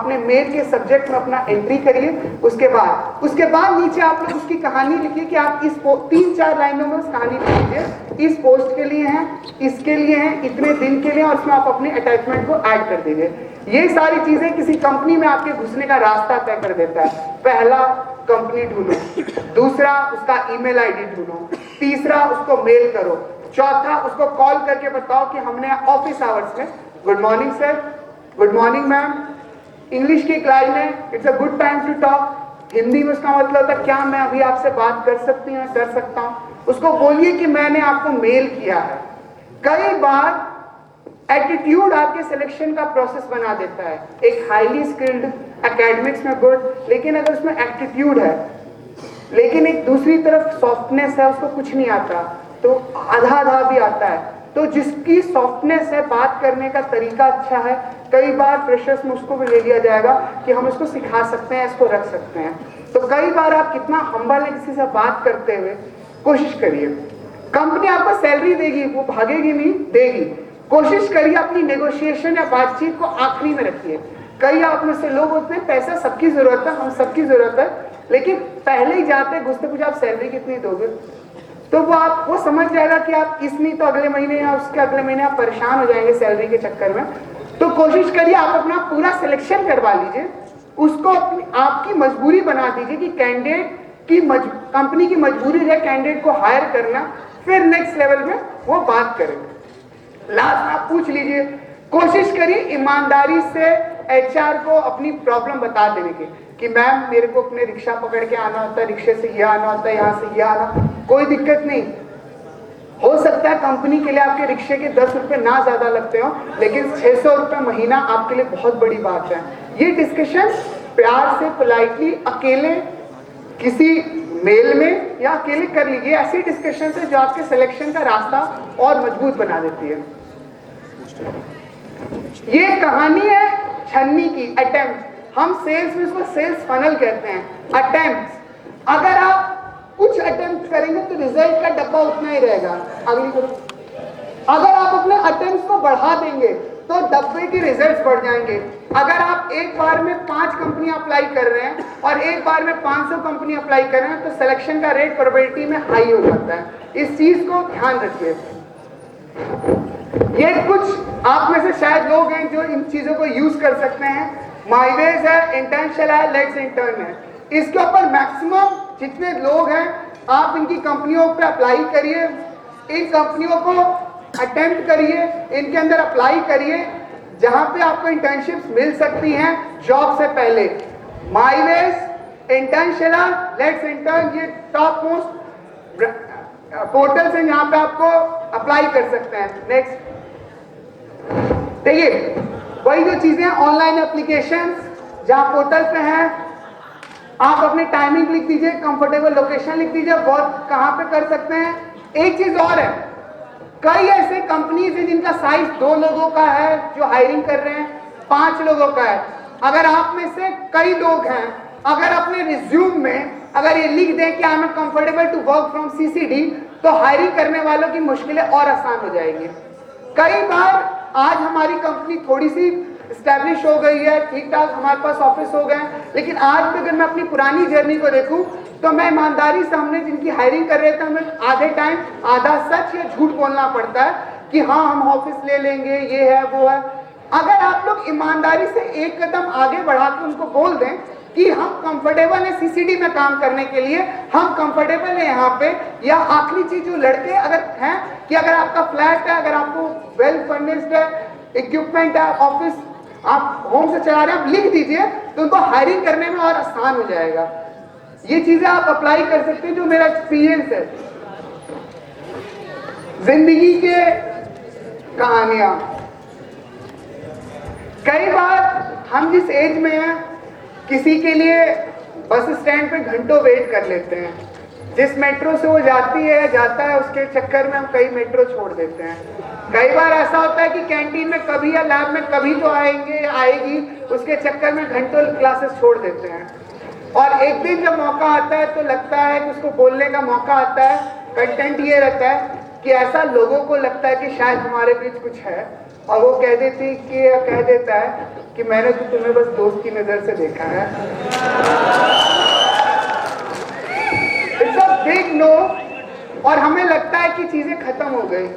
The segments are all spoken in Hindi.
अपने मेल के सब्जेक्ट में अपना एंट्री करिए। उसके बाद नीचे आप लोग उसकी कहानी लिखिए कि आप इस 3-4 लाइनों में उस कहानी लिख दीजिए, इस पोस्ट के लिए हैं, इसके लिए हैं, इतने दिन के लिए, और उसमें आप अपने अटैचमेंट को ऐड कर दीजिए। ये सारी चीजें किसी कंपनी में आपके घुसने का रास्ता तय कर देता है। पहला, कंपनी ढूंढो, दूसरा उसका ईमेल आईडी ढूंढो, तीसरा उसको मेल करो, चौथा उसको कॉल करके बताओ कि हमने ऑफिस आवर्स में good morning sir, good morning ma'am, English की क्लास में it's a good time to talk, Hindi में उसका मतलब होता है क्या मैं अभी आपसे बात कर सकती हूँ, कर सकता हूँ। उसको बोलिए कि मैंने आपको मेल किया है। कई बार एटीट्यूड आपके सिलेक्शन का प्रोसेस बना देता है। एक हाईली स्किल्ड, एकेडमिक्स में गुड, लेकिन अगर उसमें एटीट्यूड है, लेकिन एक दूसरी तरफ सॉफ्टनेस है, उसको कुछ नहीं आता, तो आधा आधा भी आता है, तो जिसकी सॉफ्टनेस है, बात करने का तरीका अच्छा है, कई बार फ्रेशर्स में उसको भी ले लिया जाएगा कि हम इसको सिखा सकते हैं, इसको रख सकते हैं। तो कई बार आप कितना हम्बल है किसी से बात करते हुए, कोशिश करिए। कंपनी आपको सैलरी देगी, वो भागेगी नहीं, देगी। कोशिश करिए अपनी नेगोशिएशन या बातचीत को आखिरी में रखिए। कई आप में से लोग होते हैं, पैसा सबकी जरूरत है, हम सबकी जरूरत है, लेकिन पहले ही जाते घुसते कुछ आप सैलरी कितनी दोगे, तो वो समझ जाएगा कि आप इस नहीं तो अगले महीने या उसके अगले महीने आप परेशान हो जाएंगे सैलरी के चक्कर में। तो कोशिश करिए आप अपना पूरा सिलेक्शन करवा लीजिए, उसको आपकी मजबूरी बना दीजिए कि कैंडिडेट की कंपनी की मजबूरी है कैंडिडेट को हायर करना, फिर नेक्स्ट लेवल में वो बात करेंगे। लास्ट आप पूछ लीजिए, कोशिश करिए ईमानदारी से एचआर को अपनी प्रॉब्लम बता देने की कि मैम मेरे को अपने रिक्शा पकड़ के आना होता है, रिक्शे से ये आना होता है, यहाँ से ये आना, कोई दिक्कत नहीं। हो सकता है कंपनी के लिए आपके रिक्शे के 10 रुपए ना ज्यादा लगते हो, लेकिन 600 रुपए महीना आपके लिए बहुत बड़ी बात है। ये डिस्कशन प्यार से, पोलाइटली, अकेले किसी मेल में या अकेले कर लीजिए। ऐसी डिस्कशन से जो आपके सिलेक्शन का रास्ता और मजबूत बना देती है। ये कहानी है छन्नी की, अटेम्प्ट। हम सेल्स में इसको सेल्स फनल कहते हैं, अटेम्प्ट। अगर आप कुछ अटेम्प्ट करेंगे तो रिजल्ट का डब्बा उतना ही रहेगा। अगली करो। अगर आप अपने अटेम्प्ट को बढ़ा देंगे तो डब्बे के रिजल्ट्स बढ़ जाएंगे। अगर आप एक बार में 5 कंपनी अप्लाई कर रहे हैं और एक बार में 500 कंपनी अप्लाई कर रहे हैं तो सिलेक्शन का रेट प्रोबेबिलिटी में हाई हो जाता है। इस चीज को ध्यान रखिए। ये कुछ आप में से शायद लोग हैं जो इन चीजों को यूज कर सकते हैं। माईवेज है, इंटर्नशिप है, लेट्स इंटर्न है। इसके ऊपर मैक्सिमम जितने लोग हैं आप इनकी कंपनियों पे अप्लाई करिए, इन कंपनियों को अटेम्प्ट करिए, इनके अंदर अप्लाई करिए जहां पे आपको इंटर्नशिप्स मिल सकती हैं जॉब से पहले। माईवेज, इंटर्नशिला, लेट्स इंटर्न, ये टॉप मोस्ट पोर्टल्स हैं जहां पे आपको अप्लाई कर सकते हैं। नेक्स्ट देखिए, वही जो चीजें ऑनलाइन एप्लीकेशन जहां पोर्टल पे हैं, आप अपनी टाइमिंग लिख दीजिए, कंफर्टेबल लोकेशन लिख दीजिए, वर्क कहां पे कर सकते हैं। एक चीज और है, कई ऐसे कंपनीज हैं जिनका साइज 2 लोगों का है जो हायरिंग कर रहे हैं, 5 लोगों का है। अगर आप में से कई लोग हैं, अगर अपने रिज्यूम में अगर ये लिख दें कि I am comfortable to work from CCD, तो हायरिंग करने वालों की मुश्किलें और आसान हो जाएंगी। कई बार आज हमारी कंपनी थोड़ी सी स्टैब्लिश हो गई है, ठीक ठाक हमारे पास ऑफिस हो गए, लेकिन आज भी अगर मैं अपनी पुरानी जर्नी को देखूं तो मैं ईमानदारी से, हमने जिनकी हायरिंग कर रहे थे, हमें आधे टाइम आधा सच या झूठ बोलना पड़ता है कि हाँ हम ऑफिस ले लेंगे, ये है वो है। अगर आप लोग ईमानदारी से एक कदम आगे बढ़ा के उनको बोल दें कि हम कंफर्टेबल है सीसीडी में काम करने के लिए, हम कंफर्टेबल है यहाँ पे, या आखिरी चीज जो लड़के अगर हैं कि अगर आपका फ्लैट है, अगर आपको वेल फर्निश्ड है, इक्विपमेंट है, ऑफिस आप होम से चला रहे हैं, आप लिख दीजिए तो उनको हायरिंग करने में और आसान हो जाएगा। ये चीजें आप अप्लाई कर सकते हैं जो मेरा एक्सपीरियंस है। जिंदगी के कहानियां, कई बार हम जिस एज में हैं किसी के लिए बस स्टैंड पे घंटों वेट कर लेते हैं। जिस मेट्रो से वो जाती है जाता है, उसके चक्कर में हम कई मेट्रो छोड़ देते हैं। कई बार ऐसा होता है कि कैंटीन में कभी या लैब में कभी तो आएंगे आएगी, उसके चक्कर में घंटों क्लासेस छोड़ देते हैं। और एक दिन जब मौका आता है तो लगता है कि उसको बोलने का मौका आता है, कंटेंट ये रहता है कि ऐसा लोगों को लगता है कि शायद हमारे बीच कुछ है, और वो कह देता है कि मैंने तो तुम्हें बस दोस्त की नजर से देखा है। It's a big no. और हमें लगता है कि चीजें खत्म हो गई,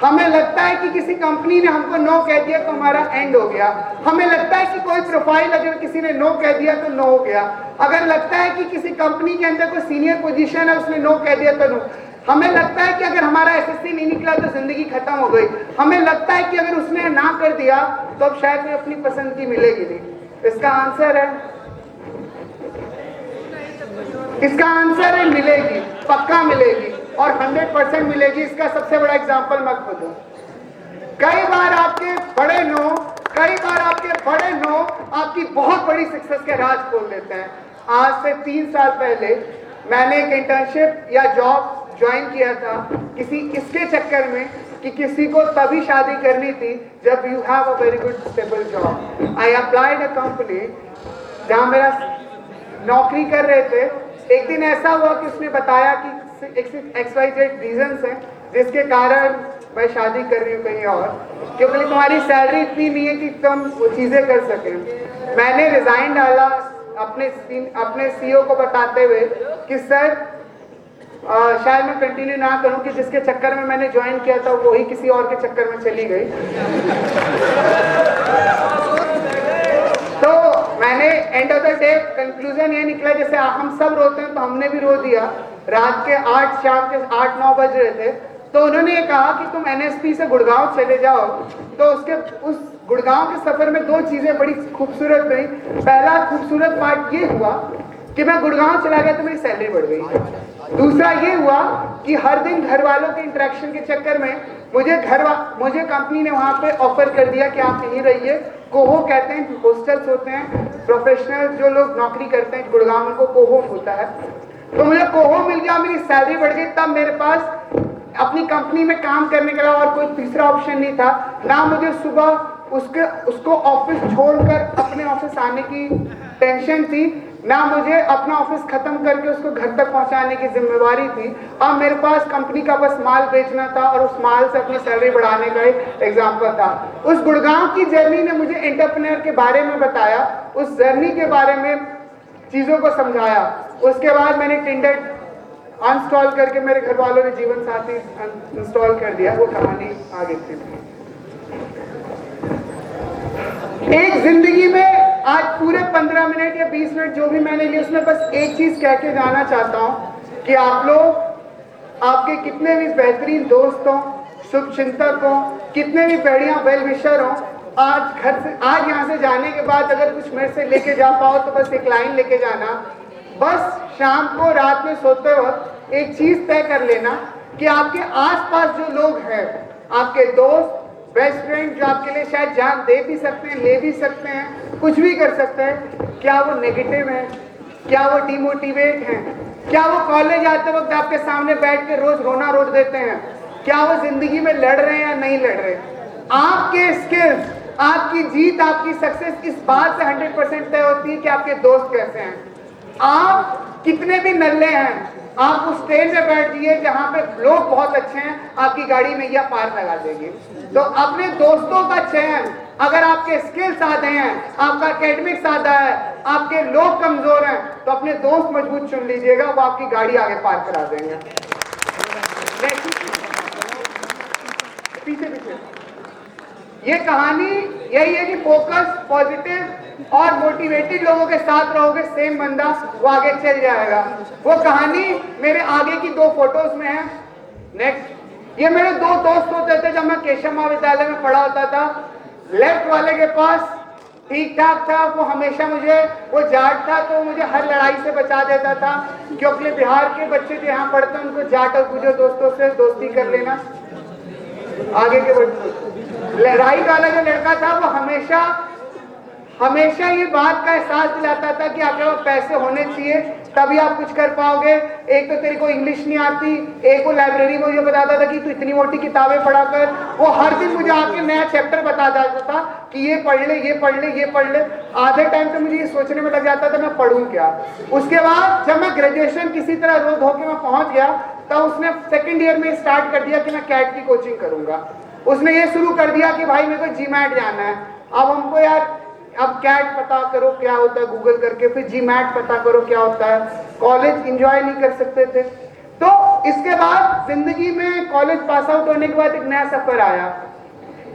हमें लगता है कि किसी कंपनी ने हमको नो कह दिया तो हमारा एंड हो गया, हमें लगता है कि कोई प्रोफाइल अगर किसी ने नो कह दिया तो नो हो गया, अगर लगता है कि किसी कंपनी के अंदर कोई सीनियर पोजीशन है उसने नो कह दिया तो नो, हमें लगता है कि अगर हमारा एसएससी नहीं निकला तो जिंदगी खत्म हो गई, हमें लगता है कि अगर उसने ना कर दिया तो अब शायद कोई अपनी पसंद की मिलेगी नहीं। इसका आंसर है, इसका आंसर है मिलेगी, पक्का मिलेगी और 100% मिलेगी। इसका सबसे बड़ा एग्जांपल मैं खुद हूं। कई बार आपके बड़े नो, कई बार आपके बड़े नो आपकी बहुत बड़ी सक्सेस के राज खोल देते हैं। आज से 3 साल पहले मैंने एक इंटर्नशिप या जॉब ज्वाइन किया था किसी इसके चक्कर में कि किसी को तभी शादी करनी थी जब you have a very good stable job. I applied a company जहां मेरा नौकरी कर रहे थे। एक दिन ऐसा हुआ कि उसने बताया कि XYZ रीजंस हैं जिसके कारण मैं शादी कर रही हूँ कहीं और, क्योंकि तुम्हारी सैलरी इतनी नहीं है कि तुम वो चीज़ें कर सकें। मैंने रिजाइन डाला अपने सीईओ को बताते हुए कि सर शायद मैं कंटिन्यू ना करूं कि जिसके चक्कर में मैंने ज्वाइन किया था वही किसी और के चक्कर में चली गई। तो मैंने end of the day conclusion ये निकला, जैसे हम सब रोते हैं तो हमने भी रो दिया। रात के 8 शाम के 8-9 बज रहे थे तो उन्होंने ये कहा कि तुम NSP से गुड़गांव चले जाओ। तो उस गुड़गांव के सफर में 2 चीजें बड़ी खूबसूरत रही। पहला खूबसूरत पार्ट ये हुआ कि मैं गुड़गांव चला गया तो मेरी सैलरी बढ़ गई। दूसरा ये हुआ कि हर दिन घर वालों के इंटरेक्शन के चक्कर में मुझे कंपनी ने वहाँ पे ऑफर कर दिया कि आप यहीं रहिए। कोहो कहते हैं, हॉस्टल्स होते हैं, प्रोफेशनल जो लोग नौकरी करते हैं गुड़गांव में उनको कोहो होता है। तो मुझे कोहो मिल गया, मेरी सैलरी बढ़ गई। तब मेरे पास अपनी कंपनी में काम करने के अलावा और कोई तीसरा ऑप्शन नहीं था। ना मुझे सुबह उसको ऑफिस छोड़कर अपने ऑफिस आने की टेंशन थी, ना मुझे अपना ऑफिस खत्म करके उसको घर तक पहुंचाने की जिम्मेवारी थी। अब मेरे पास कंपनी का बस माल बेचना था और उस माल से अपनी सैलरी बढ़ाने का एक एग्जाम्पल था। उस गुड़गांव की जर्नी ने मुझे एंटरप्रेन्योर के बारे में बताया, उस जर्नी के बारे में चीज़ों को समझाया। उसके बाद मैंने टिंडर अनस्टॉल करके मेरे घर वालों ने जीवन साथी इंस्टॉल कर दिया। वो कहानी आगे थी। एक जिंदगी में आज पूरे 15 मिनट या 20 मिनट जो भी मैंने लिए उसमें बस एक चीज कह के जाना चाहता हूं कि आप लोग आपके कितने भी बेहतरीन दोस्त हों, शुभ चिंतक हों, कितने भी बढ़िया वेल विशर हों, आज यहाँ से जाने के बाद अगर कुछ मेरे से लेके जा पाओ तो बस एक लाइन लेके जाना। बस शाम को रात में सोते वक्त एक चीज तय कर लेना कि आपके आसपास जो लोग हैं, आपके दोस्त, बेस्ट फ्रेंड जो आपके लिए शायद जान दे भी सकते हैं, ले भी सकते हैं, कुछ भी कर सकते हैं, क्या वो नेगेटिव हैं, क्या वो डिमोटिवेट हैं, क्या वो कॉलेज आते वक्त आपके सामने बैठ के रोज रोना रोट देते हैं, क्या वो जिंदगी में लड़ रहे हैं या नहीं लड़ रहे। आपके स्किल्स, आपकी जीत, आपकी सक्सेस इस बात से 100% तय होती है कि आपके दोस्त कैसे हैं। आप कितने भी नल्ले हैं, आप उस ट्रेन में बैठ जाइए जहाँ पे लोग बहुत अच्छे हैं, आपकी गाड़ी में या पार लगा देंगे। तो अपने दोस्तों का चयन, अगर आपके स्किल्स आधे हैं, आपका एकेडमिक्स आधा है, आपके लोग कमजोर हैं, तो अपने दोस्त मजबूत चुन लीजिएगा, वो आपकी गाड़ी आगे पार करा देंगे। पीछे पीछे ये कहानी यही है कि फोकस, पॉजिटिव और मोटिवेटेड लोगों के साथ रहोगे, सेम बंदा वो आगे चल जाएगा। वो कहानी मेरे आगे की 2 फोटोज में है। नेक्स्ट, ये मेरे 2 दोस्त होते थे जब मैं केशव महाविद्यालय में पढ़ा होता था। लेफ्ट वाले के पास ठीक ठाक था, वो हमेशा मुझे, वो जाट था तो मुझे हर लड़ाई से बचा देता था, क्योंकि बिहार के बच्चे जो यहाँ पढ़ते हैं उनको जाट और गुजर दोस्तों से दोस्ती कर लेना। आगे के राइट वाला जो लड़का था वो हमेशा ये बात का एहसास दिलाता था कि आपके पास पैसे होने चाहिए तभी आप कुछ कर पाओगे। एक तो तेरे को इंग्लिश नहीं आती, एक वो लाइब्रेरी में मुझे बताता था कि तू इतनी मोटी किताबें पढ़ा कर। वो हर दिन मुझे आके नया चैप्टर बता जाता था कि ये पढ़ ले, ये पढ़ ले, ये पढ़ ले। आधे टाइम तो मुझे ये सोचने में लग जाता था मैं पढ़ूं क्या। उसके बाद जब मैं ग्रेजुएशन किसी तरह रोक होके मैं पहुंच गया तब उसने सेकेंड ईयर में स्टार्ट कर दिया कि मैं कैट की कोचिंग करूंगा। उसने ये शुरू कर दिया कि भाई मेरे को जीमैट जाना है। अब हमको यार अब कैट पता करो क्या होता है गूगल करके, फिर जीमैट पता करो क्या होता है, कॉलेज एंजॉय नहीं कर सकते थे। तो इसके बाद जिंदगी में कॉलेज पास आउट होने के बाद एक नया सफर आया।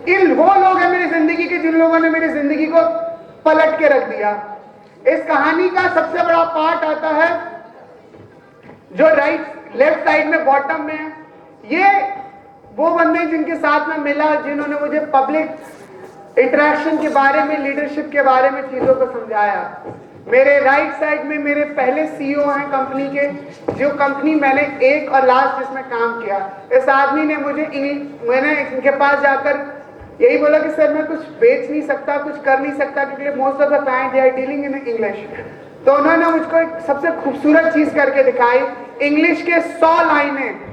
इन वो लोग हैं मेरी जिंदगी के जिन लोगों ने मेरी जिंदगी को पलट के रख दिया। इस कहानी का सबसे बड़ा पार्ट आता है जो लेफ्ट साइड में बॉटम में है। ये वो बंदे जिनके साथ में मिला, जिन्होंने मुझे पब्लिक इंटरेक्शन के बारे में, लीडरशिप के बारे में चीजों को समझाया। मेरे राइट साइड में मेरे पहले सीईओ हैं कंपनी के, जो कंपनी मैंने एक और लास्ट जिसमें काम किया। इस आदमी ने मैंने इनके पास जाकर यही बोला कि सर मैं कुछ बेच नहीं सकता, कुछ कर नहीं सकता, क्योंकि most of the time they are dealing in English. तो उन्होंने मुझको एक सबसे खूबसूरत चीज करके दिखाई। इंग्लिश के 100 लाइनें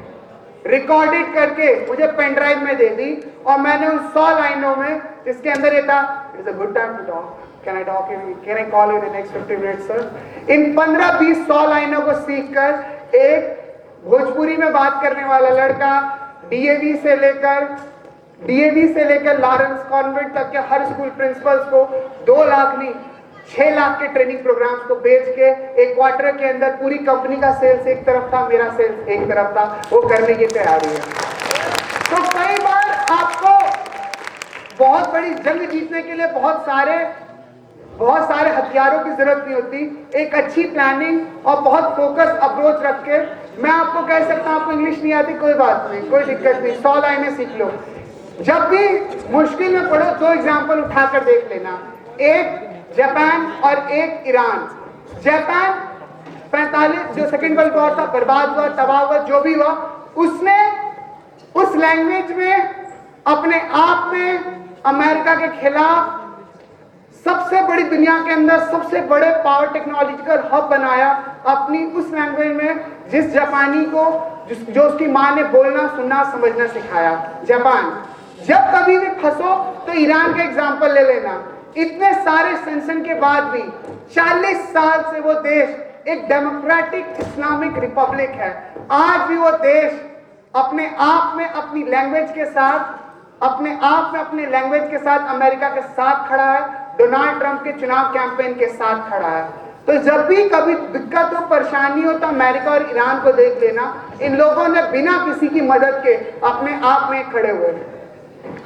रिकॉर्डेड करके मुझे पेन ड्राइव में दे दी, और मैंने उन 100 लाइनों में, जिसके अंदर ये था, it's a good time to talk, can I call you in the next 50 minutes sir. इन 15-20-100 लाइनों को सीखकर एक भोजपुरी में बात करने वाला लड़का डीएवी से लेकर लॉरेंस कॉन्वेंट तक के हर स्कूल प्रिंसिपल्स को 2 लाख नहीं 6 लाख के ट्रेनिंग प्रोग्राम्स को बेच के एक क्वार्टर के अंदर पूरी कंपनी का सेल्स एक तरफ था, मेरा सेल्स एक तरफ था, वो करने की तैयारी है। तो कई बार आपको बहुत बड़ी जंग जीतने के लिए बहुत सारे हथियारों की जरूरत नहीं होती। एक अच्छी प्लानिंग और बहुत फोकस अप्रोच रख के, मैं आपको कह सकता हूं आपको इंग्लिश नहीं आती, कोई बात नहीं, कोई दिक्कत नहीं, 100 लाइनें सीख लो। जब भी मुश्किल में पड़ो 2 एग्जाम्पल उठाकर देख लेना, एक जापान और एक ईरान। जापान 45 जो सेकेंड वर्ल्ड वॉर था, बर्बाद हुआ, तबाह हुआ, जो भी हुआ, उसने उस लैंग्वेज में अपने आप में अमेरिका के खिलाफ सबसे बड़ी, दुनिया के अंदर सबसे बड़े पावर टेक्नोलॉजिकल हब बनाया अपनी उस लैंग्वेज में, जिस जापानी को जो उसकी माँ ने बोलना, सुनना, समझना सिखाया। जापान। जब कभी भी फंसो तो ईरान का एग्जाम्पल ले लेना। इतने सारे सेंसन के बाद भी 40 साल से वो देश एक डेमोक्रेटिक इस्लामिक रिपब्लिक है। आज भी वो देश अपने आप में अपनी लैंग्वेज के साथ अमेरिका के साथ खड़ा है, डोनाल्ड ट्रंप के चुनाव कैंपेन के साथ खड़ा है। तो जब भी कभी दिक्कत हो, परेशानी हो, तो अमेरिका और ईरान को देख लेना। इन लोगों ने बिना किसी की मदद के अपने आप में खड़े हुए।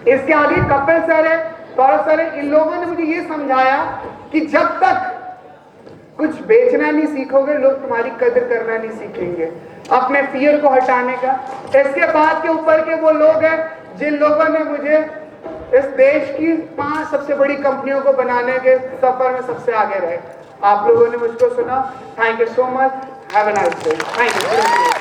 इसके आगे कपिल सर है, गौरव सर है, इन लोगों ने मुझे ये समझाया कि जब तक कुछ बेचना नहीं सीखोगे, लोग तुम्हारी कदर करना नहीं सीखेंगे, अपने फियर को हटाने का। इसके बाद के ऊपर के वो लोग हैं जिन लोगों ने मुझे इस देश की 5 सबसे बड़ी कंपनियों को बनाने के सफर में सबसे आगे रहे। आप लोगों ने मुझको सुना। Thank you so much. Have a nice day. Thank you.